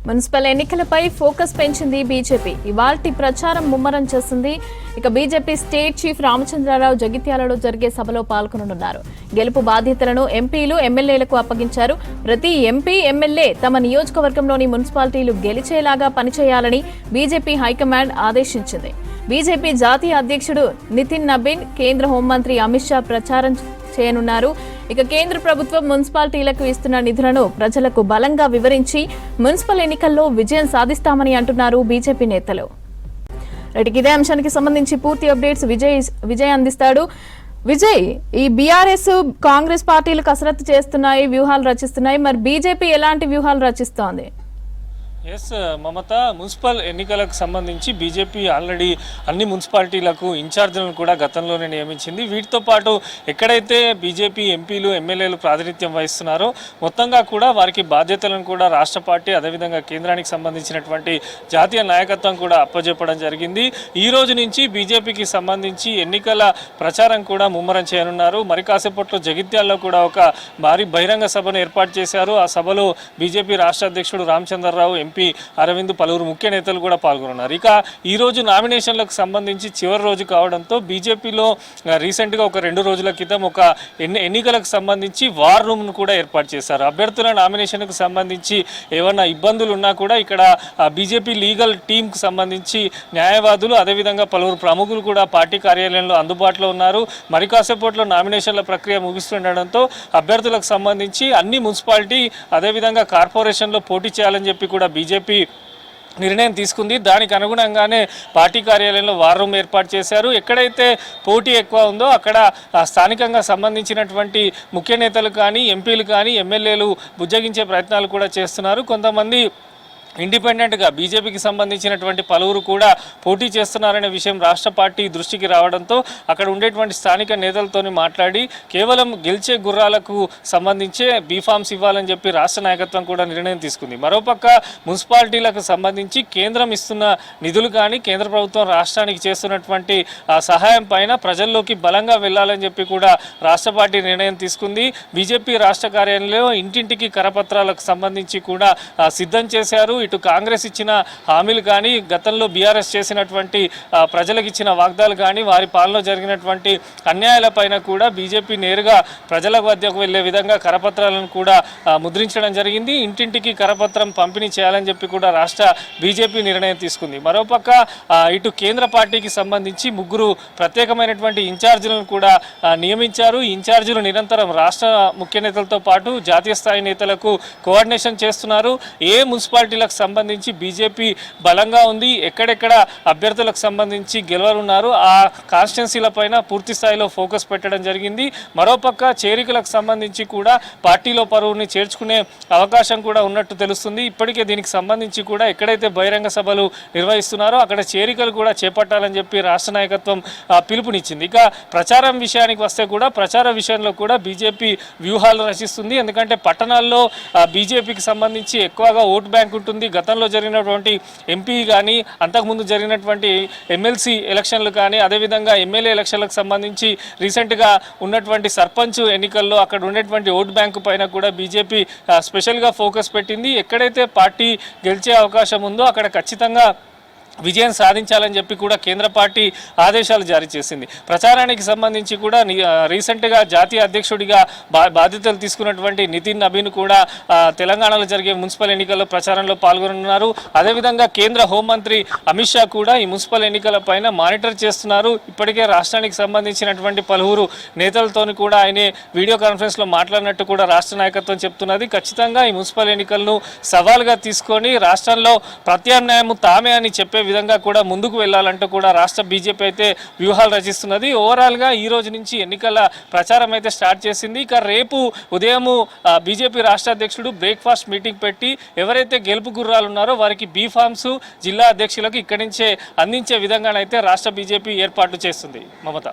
Municipal ఎన్నికలపై focus పెంచింది BJP. ఇవాల్టి ప్రచారం ముమ్మరం చేసింది. ఇక బీజేపీ స్టేట్ చీఫ్ రామచంద్రరావు జగిత్యాలలో జరిగే సభలో పాల్గొననున్నారు. గెలుపు బాధ్యతలను ఎంపీలు ఎమ్మెల్యేలకు అప్పగించారు. ప్రతి ఎంపీ ఎమ్మెల్యే తమ నియోజకవర్గంలోని మున్సిపాలిటీలు గెలిచేలాగా పనిచేయాలని బీజేపీ హైకమాండ్ ఆదేశించింది. బీజేపీ జాతీయ అధ్యక్షుడు నితిన్ నబీన్, కేంద్ర హోంమంత్రి అమిత్ షా ప్రచారం చేయనున్నారు. ఇక కేంద్ర ప్రభుత్వం మున్సిపాలిటీలకు ఇస్తున్న నిధులను ప్రజలకు బలంగా వివరించి మున్సిపల్ ఎన్నికల్లో విజయం సాధిస్తామని అంటున్నారు బీజేపీ నేతలు. ఇదే అంశానికి సంబంధించి పూర్తి అప్డేట్స్ విజయ్ అందిస్తాడు. విజయ్, ఈ బీఆర్ఎస్ కాంగ్రెస్ పార్టీలు కసరత్తు చేస్తున్నాయి, వ్యూహాలు రచిస్తున్నాయి. మరి బీజేపీ ఎలాంటి వ్యూహాలు రచిస్తోంది? ఎస్ మమత, మున్సిపల్ ఎన్నికలకు సంబంధించి బీజేపీ ఆల్రెడీ అన్ని మున్సిపాలిటీలకు ఇన్ఛార్జీలను కూడా గతంలోనే నియమించింది. వీటితో పాటు ఎక్కడైతే బీజేపీ ఎంపీలు ఎమ్మెల్యేలు ప్రాతినిధ్యం వహిస్తున్నారో మొత్తంగా కూడా వారికి బాధ్యతలను కూడా రాష్ట్ర పార్టీ అదేవిధంగా కేంద్రానికి సంబంధించినటువంటి జాతీయ నాయకత్వం కూడా అప్పజెప్పడం జరిగింది. ఈ రోజు నుంచి బీజేపీకి సంబంధించి ఎన్నికల ప్రచారం కూడా ముమ్మరం చేయనున్నారు. మరి కాసేపట్లో జగిత్యాల్లో కూడా ఒక భారీ బహిరంగ సభను ఏర్పాటు చేశారు. ఆ సభలో బీజేపీ రాష్ట్ర అధ్యక్షుడు రామచంద్రరావు, ఎంపీ అరవింద్, పలువురు ముఖ్య నేతలు కూడా పాల్గొన్నారు. ఇక ఈ రోజు నామినేషన్లకు సంబంధించి చివరి రోజు కావడంతో బీజేపీలో రీసెంట్గా ఒక 2 రోజుల క్రితం ఒక ఎన్నికలకు సంబంధించి వార్ రూమ్ను కూడా ఏర్పాటు చేశారు. అభ్యర్థుల నామినేషన్కు సంబంధించి ఏమన్నా ఇబ్బందులు ఉన్నా కూడా ఇక్కడ బీజేపీ లీగల్ టీంకు సంబంధించి న్యాయవాదులు అదేవిధంగా పలువురు ప్రముఖులు కూడా పార్టీ కార్యాలయంలో అందుబాటులో ఉన్నారు. మరి కాసేపట్లో నామినేషన్ల ప్రక్రియ ముగిస్తుండడంతో అభ్యర్థులకు సంబంధించి అన్ని మున్సిపాలిటీ అదేవిధంగా కార్పొరేషన్లో పోటీ చేయాలని చెప్పి కూడా బీజేపీ నిర్ణయం తీసుకుంది. దానికి అనుగుణంగానే పార్టీ కార్యాలయంలో వార్ రూమ్ ఏర్పాటు చేశారు. ఎక్కడైతే పోటీ ఎక్కువ ఉందో అక్కడ స్థానికంగా సంబంధించినటువంటి ముఖ్య నేతలు కానీ ఎంపీలు కానీ ఎమ్మెల్యేలు బుజ్జగించే ప్రయత్నాలు కూడా చేస్తున్నారు. కొంతమంది ఇండిపెండెంట్గా బీజేపీకి సంబంధించినటువంటి పలువురు కూడా పోటీ చేస్తున్నారనే విషయం రాష్ట్ర పార్టీ దృష్టికి రావడంతో అక్కడ ఉండేటువంటి స్థానిక నేతలతో మాట్లాడి కేవలం గెలిచే గుర్రాలకు సంబంధించే బీఫామ్స్ ఇవ్వాలని చెప్పి రాష్ట్ర నాయకత్వం కూడా నిర్ణయం తీసుకుంది. మరోపక్క మున్సిపాలిటీలకు సంబంధించి కేంద్రం ఇస్తున్న నిధులు కానీ కేంద్ర ప్రభుత్వం రాష్ట్రానికి చేస్తున్నటువంటి సహాయం పైన ప్రజల్లోకి బలంగా వెళ్లాలని చెప్పి కూడా రాష్ట్ర పార్టీ నిర్ణయం తీసుకుంది. బీజేపీ రాష్ట్ర కార్యాలయంలో ఇంటింటికి కరపత్రాలకు సంబంధించి కూడా సిద్ధం చేశారు. ఇటు కాంగ్రెస్ ఇచ్చిన హామీలు కానీ గతంలో బీఆర్ఎస్ చేసినటువంటి ప్రజలకు ఇచ్చిన వాగ్దాలు కానీ వారి పాలనలో జరిగినటువంటి అన్యాయాలపైన కూడా బీజేపీ నేరుగా ప్రజల వద్దకు వెళ్లే విధంగా కరపత్రాలను కూడా ముద్రించడం జరిగింది. ఇంటింటికి కరపత్రం పంపిణీ చేయాలని చెప్పి కూడా రాష్ట్ర బీజేపీ నిర్ణయం తీసుకుంది. మరోపక్క ఇటు కేంద్ర పార్టీకి సంబంధించి 3 ప్రత్యేకమైనటువంటి ఇన్ఛార్జీలను కూడా నియమించారు. ఈ ఇన్ఛార్జీలు నిరంతరం రాష్ట్ర ముఖ్య నేతలతో పాటు జాతీయ స్థాయి నేతలకు కోఆర్డినేషన్ చేస్తున్నారు. ఏ మున్సిపాలిటీలకు సంబంధించి బీజేపీ బలంగా ఉంది, ఎక్కడెక్కడ అభ్యర్థులకు సంబంధించి గెలవనున్నారు, ఆ కాన్స్టిట్యున్సీల పైన పూర్తి స్థాయిలో ఫోకస్ పెట్టడం జరిగింది. మరోపక్క చేరికలకు సంబంధించి కూడా పార్టీలో పరువుని చేర్చుకునే అవకాశం కూడా ఉన్నట్టు తెలుస్తుంది. ఇప్పటికే దీనికి సంబంధించి కూడా ఎక్కడైతే బహిరంగ సభలు నిర్వహిస్తున్నారో అక్కడ చేరికలు కూడా చేపట్టాలని చెప్పి రాష్ట్ర నాయకత్వం పిలుపునిచ్చింది. ఇక ప్రచారం విషయానికి వస్తే కూడా ప్రచార విషయంలో కూడా బీజేపీ వ్యూహాలు రచిస్తుంది. ఎందుకంటే పట్టణాల్లో బీజేపీకి సంబంధించి ఎక్కువగా ఓటు బ్యాంక్ ఉంటుంది. గతంలో జరిగినటువంటి ఎంపీ కానీ అంతకుముందు జరిగినటువంటి ఎమ్మెల్సీ ఎలక్షన్లు కానీ అదేవిధంగా ఎమ్మెల్యే ఎలక్షన్లకు సంబంధించి రీసెంట్గా ఉన్నటువంటి సర్పంచ్ ఎన్నికల్లో అక్కడ ఉండేటువంటి ఓటు బ్యాంకు పైన కూడా బీజేపీ స్పెషల్గా ఫోకస్ పెట్టింది. ఎక్కడైతే పార్టీ గెలిచే అవకాశం ఉందో అక్కడ ఖచ్చితంగా విజయం సాధించాలని చెప్పి కూడా కేంద్ర పార్టీ ఆదేశాలు జారీ చేసింది. ప్రచారానికి సంబంధించి కూడా రీసెంట్గా జాతీయ అధ్యక్షుడిగా బాధ్యతలు తీసుకున్నటువంటి నితిన్ నబీన్ కూడా తెలంగాణలో జరిగే మున్సిపల్ ఎన్నికల్లో ప్రచారంలో పాల్గొనున్నారు. అదేవిధంగా కేంద్ర హోంమంత్రి అమిత్ షా కూడా ఈ మున్సిపల్ ఎన్నికల పైన మానిటర్ చేస్తున్నారు. ఇప్పటికే రాష్ట్రానికి సంబంధించినటువంటి పలువురు నేతలతో కూడా ఆయన వీడియో కాన్ఫరెన్స్లో మాట్లాడినట్టు కూడా రాష్ట్ర నాయకత్వం చెప్తున్నది. ఖచ్చితంగా ఈ మున్సిపల్ ఎన్నికలను సవాల్గా తీసుకొని రాష్ట్రంలో ప్రత్యామ్నాయం తామే అని చెప్పే విధంగా కూడా ముందుకు వెళ్లాలంటూ కూడా రాష్ట్ర బీజేపీ అయితే వ్యూహాలు రచిస్తున్నది. ఓవరాల్గా ఈ రోజు నుంచి ఎన్నికల ప్రచారం అయితే స్టార్ట్ చేసింది. ఇక రేపు ఉదయం బీజేపీ రాష్ట్ర అధ్యక్షుడు బ్రేక్ఫాస్ట్ మీటింగ్ పెట్టి ఎవరైతే గెలుపు గుర్రాలు ఉన్నారో వారికి బీఫామ్స్ జిల్లా అధ్యక్షులకు ఇక్కడి నుంచే అందించే విధంగానైతే రాష్ట్ర బీజేపీ ఏర్పాటు చేస్తుంది. మమత.